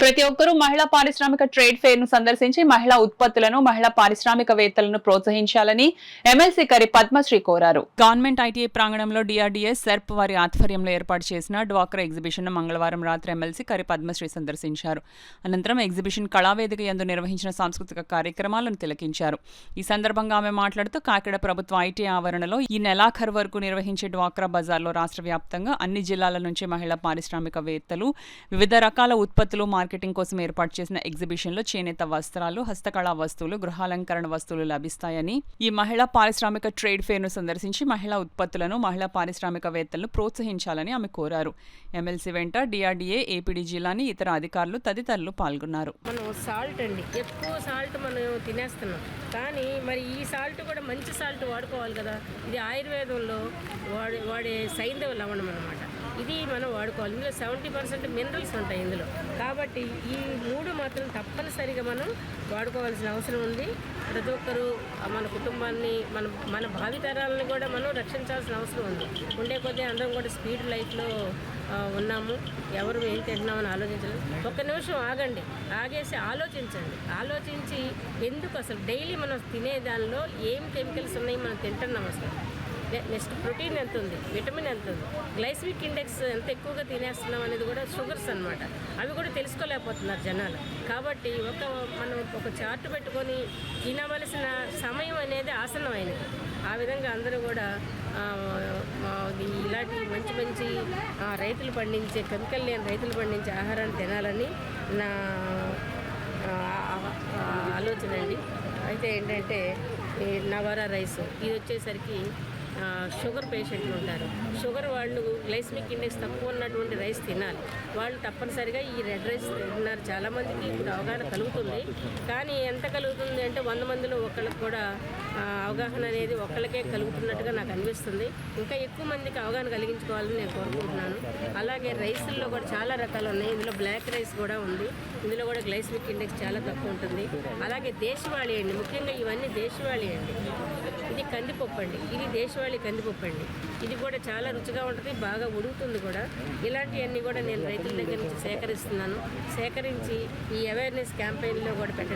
ప్రతి ఒక్కరూ మహిళా పారిశ్రామిక ట్రేడ్ ఫెయిర్ ను సందర్శించి మహిళా ఉత్పత్తులను మహిళా పారిశ్రామికవేత్తలను ప్రోత్సహించాలని ఎమ్మెల్సీ కరి పద్మశ్రీ కోరారు. గవర్నమెంట్ ఐటీఐ ప్రాంగణంలో డిఆర్డీఎస్ సెర్ప్ వారి ఆధ్వర్యంలో ఏర్పాటు చేసిన డ్వాక్రా ఎగ్జిబిషన్ ను మంగళవారం రాత్రి ఎమ్మెల్సీ కరి పద్మశ్రీ సందర్శించారు. అనంతరం ఎగ్జిబిషన్ కళావేదిక యందు నిర్వహించిన సాంస్కృతిక కార్యక్రమాలను తిలకించారు. ఈ సందర్భంగా ఆమె మాట్లాడుతూ కాకినాడ ప్రభుత్వ ఐటీఐ ఆవరణలో ఈ నెలాఖరు వరకు నిర్వహించే డ్వాక్రా బజార్లో రాష్ట్ర వ్యాప్తంగా అన్ని జిల్లాల నుంచి మహిళా పారిశ్రామికవేత్తలు వివిధ రకాల ఉత్పత్తులు మార్కెటింగ్ కోసం ఏర్పాటు చేసిన ఎగ్జిబిషన్లో చేనేత వస్త్రాలు, హస్తకళా వస్తువులు, గృహాలంకరణ వస్తువులు లభిస్తాయని, ఈ మహిళా పారిశ్రామిక ట్రేడ్ ఫెయిర్ ను సందర్శించి మహిళా ఉత్పత్తులను మహిళా పారిశ్రామికవేత్తలను ప్రోత్సహించాలని ఆమె కోరారు. ఎమ్మెల్సీ వెంట డిఆర్డీఏ, ఏపీడీ జిల్లాని ఇతర అధికారులు తదితరులు పాల్గొన్నారు. మనం సాల్ట్ అండి, ఎక్కువ సాల్ట్ మనం తినేస్తున్నాం, కానీ మరి ఈ సాల్ట్ కూడా మంచి సాల్ట్ వాడుకోవాలి కదా. ఇది ఆయుర్వేదంలో వాడే సైంధవ లవణం అనమాట. ఇది మనం వాడుకోవాలి. ఇందులో 70% మినరల్స్ ఉంటాయి ఇందులో. కాబట్టి ఈ 3 మాత్రం తప్పనిసరిగా మనం వాడుకోవాల్సిన అవసరం ఉంది. ప్రతి ఒక్కరూ మన కుటుంబాన్ని, మన భావితరాలను కూడా మనం రక్షించాల్సిన అవసరం ఉంది. ఉండే కొద్దీ అందరం కూడా స్పీడ్ లైఫ్లో ఉన్నాము. ఎవరు ఏం తింటున్నామని ఆలోచించలేదు. ఒక్క నిమిషం ఆగండి, ఆగేసి ఆలోచించి ఎందుకు అసలు డైలీ మనం తినే దానిలో ఏం కెమికల్స్ ఉన్నాయి, మనం తింటున్నాం అసలు. నెక్స్ట్ ప్రోటీన్ ఎంత ఉంది, విటమిన్ ఎంత ఉంది, గ్లైసమిక్ ఇండెక్స్ ఎంత ఎక్కువగా తినేస్తున్నాం అనేది కూడా షుగర్స్ అనమాట. అవి కూడా తెలుసుకోలేకపోతున్నారు జనాలు. కాబట్టి మనం ఒక చార్ట్ పెట్టుకొని తినవలసిన సమయం అనేది ఆసన్నమైనది. ఆ విధంగా అందరూ కూడా ఇలాంటి మంచి రైతులు పండించే, కెమికల్ లేని రైతులు పండించే ఆహారాన్ని తినాలని నా ఆలోచన అండి. అయితే ఏంటంటే నవారా రైస్ ఇది వచ్చేసరికి షుగర్ పేషెంట్లు ఉంటారు. షుగర్ వాళ్ళు గ్లైసమిక్ ఇండెక్స్ తక్కువ ఉన్నటువంటి రైస్ తినాలి. వాళ్ళు తప్పనిసరిగా ఈ రెడ్ రైస్ తింటున్నారు. చాలామందికి ఇప్పుడు అవగాహన కలుగుతుంది. కానీ ఎంత కలుగుతుంది అంటే 100 మందిలో ఒకళ్ళకి కూడా అవగాహన అనేది ఒకళ్ళకే కలుగుతున్నట్టుగా నాకు అనిపిస్తుంది. ఇంకా ఎక్కువ మందికి అవగాహన కలిగించుకోవాలని నేను కోరుకుంటున్నాను. అలాగే రైస్ల్లో కూడా చాలా రకాలు ఉన్నాయి. ఇందులో బ్లాక్ రైస్ కూడా ఉంది. ఇందులో కూడా గ్లైసమిక్ ఇండెక్స్ చాలా తక్కువ ఉంటుంది. అలాగే దేశవాళీ అండి, ముఖ్యంగా ఇవన్నీ దేశవాళీ అండి. ఇది కందిపప్పు అండి, ఇది దేశవాళీ కందిపప్పు అండి. ఇది కూడా చాలా రుచిగా ఉంటుంది, బాగా ఉడుకుతుంది కూడా. ఇలాంటివన్నీ కూడా నేను రైతుల దగ్గర నుంచి సేకరించి ఈ అవేర్నెస్ క్యాంపెయిన్లో కూడా